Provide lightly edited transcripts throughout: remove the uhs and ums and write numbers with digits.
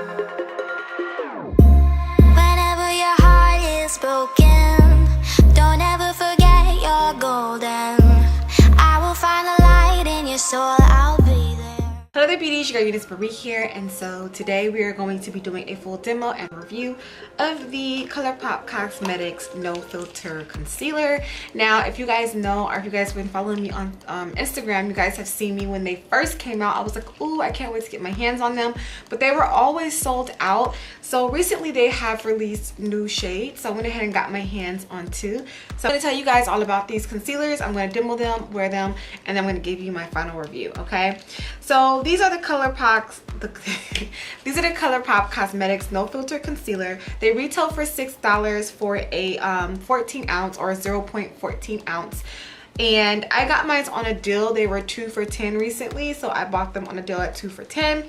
Whenever your heart is broken, don't ever forget you're golden. I will find the light in your soul, I'll be there. Hello there beauties, your girl Euniycemari here, and so today we are going to be doing a full demo and review of the Colourpop Cosmetics No Filter Concealer. Now, if you guys know, or if you guys have been following me on Instagram, you guys have seen me when they first came out. I was like, ooh, I can't wait to get my hands on them, but they were always sold out. So recently they have released new shades, so I went ahead and got my hands on two. So I'm going to tell you guys all about these concealers. I'm going to demo them, wear them, and then I'm going to give you my final review, okay? So these are the Colourpop Cosmetics No Filter Concealer. They retail for $6 for a 14 ounce or 0.14 ounce. And I got mine on a deal. They were 2 for $10 recently, so I bought them on a deal at 2 for $10.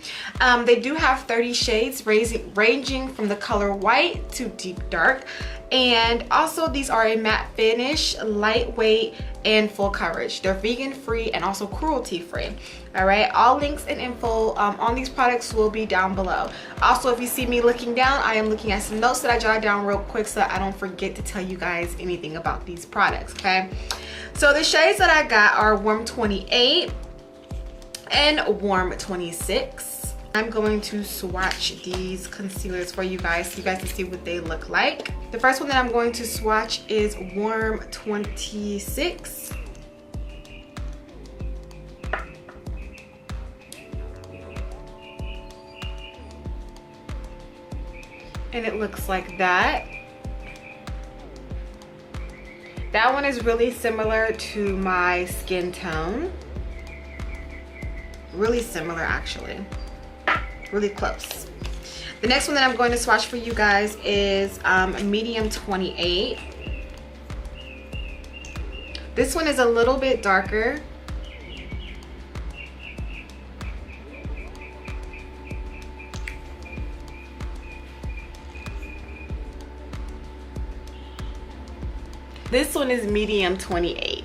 They do have 30 shades ranging from the color white to deep dark. And also these are a matte finish, lightweight, and full coverage. They're vegan free and also cruelty free. All right, all links and info on these products will be down below. Also, if you see me looking down, I am looking at some notes that I jotted down real quick so that I don't forget to tell you guys anything about these products, okay? So the shades that I got are Warm 28 and Warm 26. I'm going to swatch these concealers for you guys so you guys can see what they look like. The first one that I'm going to swatch is Warm 26. And it looks like that. That one is really similar to my skin tone. Really similar, actually. Really close. The next one that I'm going to swatch for you guys is Medium 28. This one is a little bit darker. This one is Medium 28.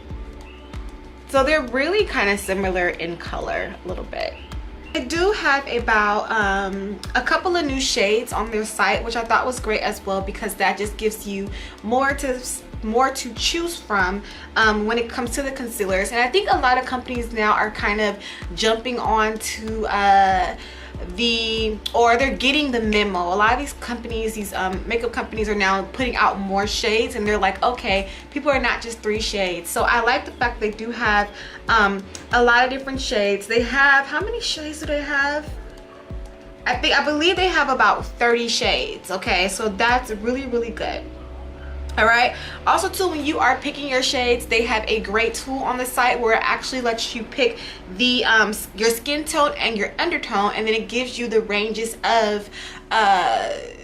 So they're really kind of similar in color a little bit. They do have about a couple of new shades on their site, which I thought was great as well, because that just gives you more to choose from when it comes to the concealers. And I think a lot of companies now are kind of jumping on to they're getting the memo. A lot of these companies, these makeup companies, are now putting out more shades, and they're like, okay, people are not just 3 shades. So I like the fact they do have a lot of different shades. They have, how many shades do they have? I believe they have about 30 shades. Okay, so that's really, really good. All right, also too, when you are picking your shades, they have a great tool on the site where it actually lets you pick the your skin tone and your undertone, and then it gives you the ranges of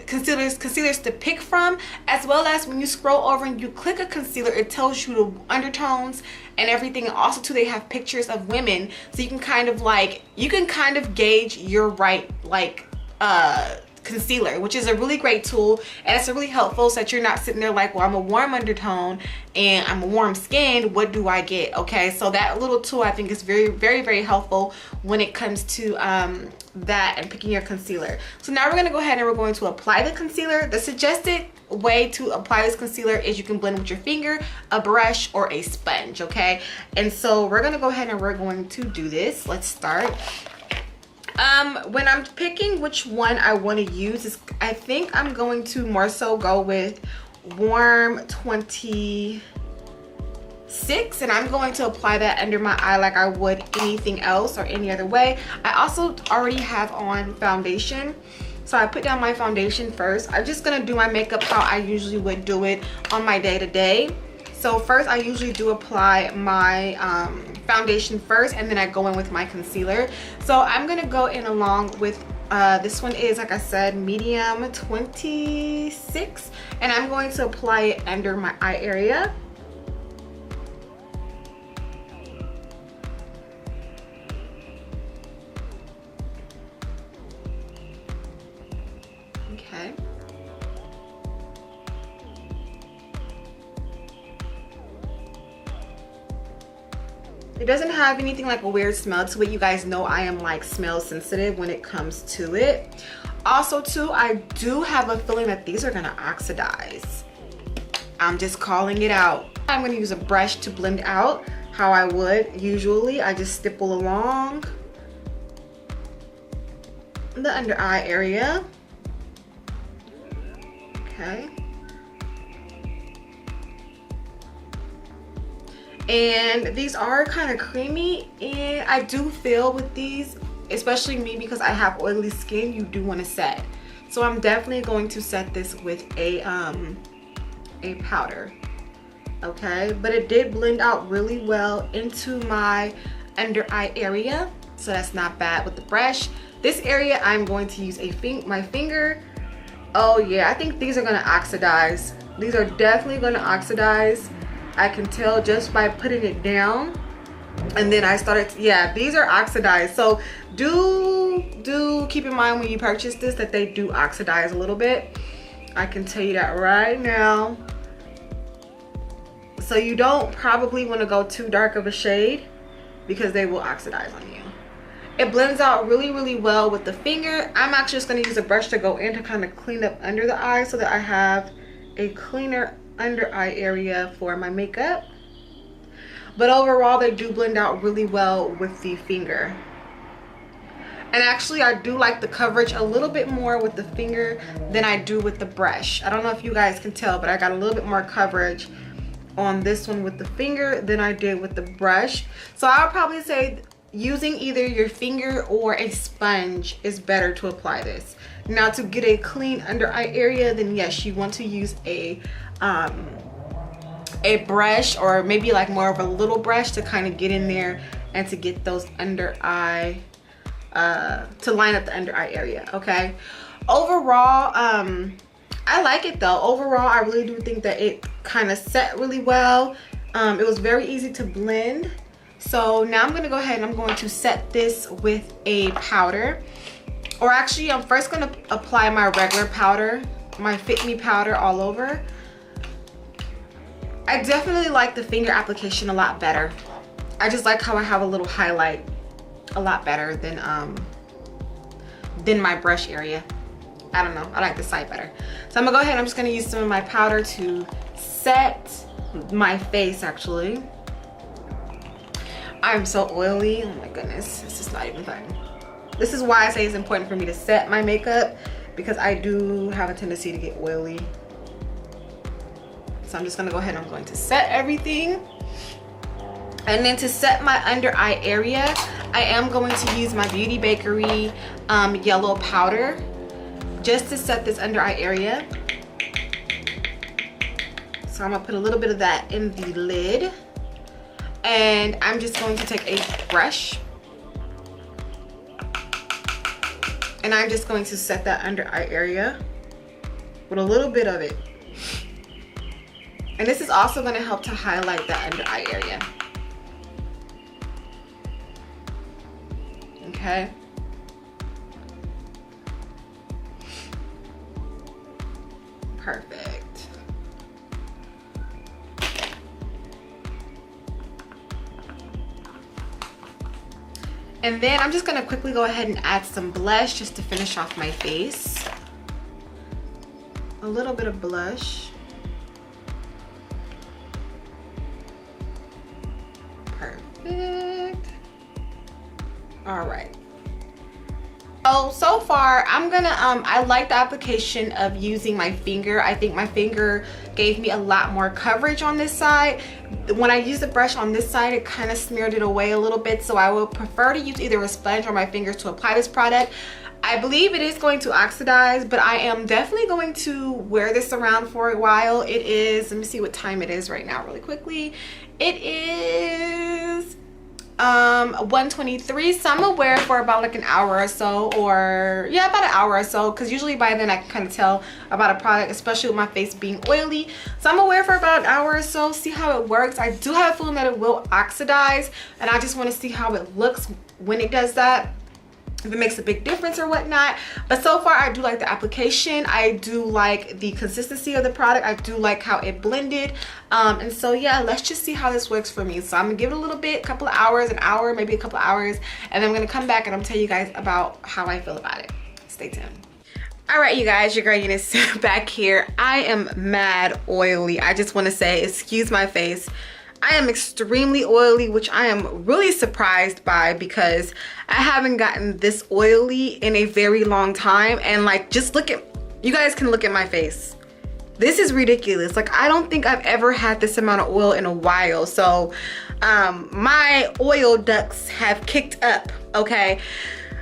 concealers to pick from, as well as when you scroll over and you click a concealer, it tells you the undertones and everything. And also too, they have pictures of women, so you can kind of gauge your right concealer, which is a really great tool, and it's really helpful so that you're not sitting there like, well, I'm a warm undertone and I'm a warm skin, what do I get? Okay, so that little tool I think is very, very, very helpful when it comes to that and picking your concealer. So now we're going to go ahead and we're going to apply the concealer. The suggested way to apply this concealer is you can blend with your finger, a brush, or a sponge, okay? And so we're going to go ahead and we're going to do this. Let's start. When I'm picking which one I want to use, I think I'm going to more so go with Warm 26, and I'm going to apply that under my eye like I would anything else or any other way. I also already have on foundation, so I put down my foundation first. I'm just gonna do my makeup how I usually would do it on my day-to-day. So first I usually do apply my foundation first, and then I go in with my concealer. So I'm gonna go in along with this one is, like I said, Medium 26, and I'm going to apply it under my eye area. Okay. It doesn't have anything like a weird smell to it. You guys know I am like smell sensitive when it comes to it. Also too, I do have a feeling that these are gonna oxidize. I'm just calling it out. I'm gonna use a brush to blend out how I would usually. I just stipple along the under eye area. Okay. And these are kind of creamy, and I do feel with these, especially me because I have oily skin, you do want to set. So I'm definitely going to set this with a powder. Okay, but it did blend out really well into my under eye area, so that's not bad with the brush. This area I'm going to use my finger. Oh yeah, I think these are going to oxidize. These are definitely going to oxidize. I can tell just by putting it down. And then I started yeah, these are oxidized. So do keep in mind when you purchase this that they do oxidize a little bit. I can tell you that right now. So you don't probably want to go too dark of a shade because they will oxidize on you. It blends out really, really well with the finger. I'm actually just going to use a brush to go in to kind of clean up under the eye so that I have a cleaner under eye area for my makeup. But overall, they do blend out really well with the finger. And actually, I do like the coverage a little bit more with the finger than I do with the brush. I don't know if you guys can tell, but I got a little bit more coverage on this one with the finger than I did with the brush. So I would probably say using either your finger or a sponge is better to apply this. Now to get a clean under eye area, then yes, you want to use a brush, or maybe like more of a little brush to kind of get in there and to get those under eye, to line up the under eye area. Okay, overall, I like it though. Overall, I really do think that it kind of set really well. It was very easy to blend. So now I'm going to go ahead and I'm going to set this with a powder. Or actually, I'm first going to apply my regular powder, my Fit Me powder all over. I definitely like the finger application a lot better. I just like how I have a little highlight a lot better than my brush area. I don't know, I like the side better. So I'm gonna go ahead and I'm just gonna use some of my powder to set my face actually. I'm so oily, oh my goodness, this is not even fun. This is why I say it's important for me to set my makeup, because I do have a tendency to get oily. So I'm just gonna go ahead and I'm going to set everything. And then to set my under eye area, I am going to use my Beauty Bakery yellow powder just to set this under eye area. So I'm gonna put a little bit of that in the lid. And I'm just going to take a brush. And I'm just going to set that under eye area with a little bit of it. And this is also going to help to highlight that under eye area. Okay. Perfect. And then I'm just going to quickly go ahead and add some blush just to finish off my face. A little bit of blush. Perfect. All right. So far I'm gonna I like the application of using my finger. I think my finger gave me a lot more coverage on this side. When I use the brush on this side, it kind of smeared it away a little bit, so I would prefer to use either a sponge or my fingers to apply this product. I believe it is going to oxidize, but I am definitely going to wear this around for a while. It is, let me see what time it is right now really quickly. It is 1:23, so I'm gonna wear it for about like an hour or so, or yeah, about an hour or so, because usually by then I can kind of tell about a product, especially with my face being oily. So I'm gonna wear it for about an hour or so, see how it works. I do have a feeling that it will oxidize, and I just want to see how it looks when it does that, if it makes a big difference or whatnot. But so far I do like the application. I do like the consistency of the product. I do like how it blended. And so yeah, let's just see how this works for me. So I'm gonna give it a little bit, a couple of hours, an hour, maybe a couple of hours, and then I'm gonna come back and I'm tell you guys about how I feel about it. Stay tuned. All right, you guys, your girl Eunice back here. I am mad oily. I just want to say, excuse my face. I am extremely oily, which I am really surprised by because I haven't gotten this oily in a very long time. And like, just look at, you guys can look at my face. This is ridiculous. Like, I don't think I've ever had this amount of oil in a while. So my oil ducts have kicked up, okay?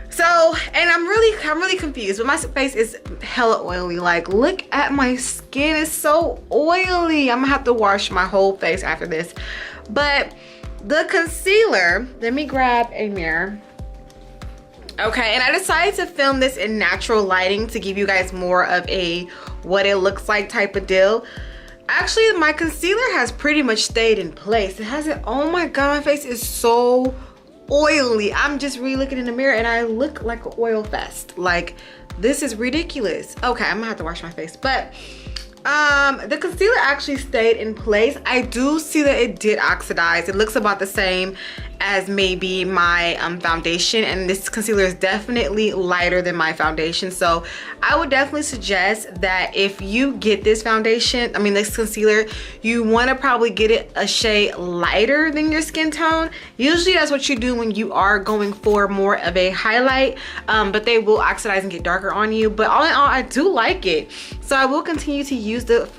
So, and I'm really confused, but my face is hella oily. Like, look at my skin, it's so oily. I'm gonna have to wash my whole face after this. But the concealer, let me grab a mirror. Okay, and I decided to film this in natural lighting to give you guys more of a what it looks like type of deal. Actually, my concealer has pretty much stayed in place. It hasn't, oh my God, my face is so oily. I'm just really looking in the mirror and I look like an oil fest. Like, this is ridiculous. Okay, I'm gonna have to wash my face. But the concealer actually stayed in place. I do see that it did oxidize. It looks about the same as maybe my foundation, and this concealer is definitely lighter than my foundation. So I would definitely suggest that if you get this foundation, I mean this concealer, you want to probably get it a shade lighter than your skin tone. Usually that's what you do when you are going for more of a highlight, but they will oxidize and get darker on you. But all in all, I do like it, so I will continue to use the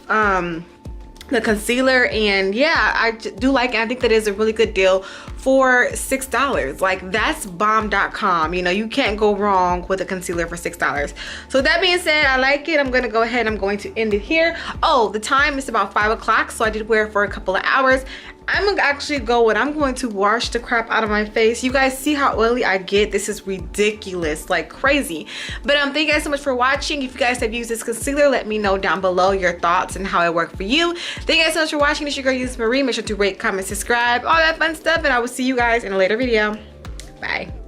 concealer. And yeah, I do like it. I think that is a really good deal for $6. Like, that's bomb.com. You know, you can't go wrong with a concealer for $6. So that being said, I like it. I'm gonna go ahead, I'm going to end it here. Oh, the time is about 5 o'clock, so I did wear it for a couple of hours. I'm gonna actually go and I'm going to wash the crap out of my face. You guys see how oily I get? This is ridiculous, like crazy. But thank you guys so much for watching. If you guys have used this concealer, let me know down below your thoughts and how it worked for you. Thank you guys so much for watching. It's your girl Euniycemari. Make sure to rate, comment, subscribe, all that fun stuff, and I will see you guys in a later video. Bye.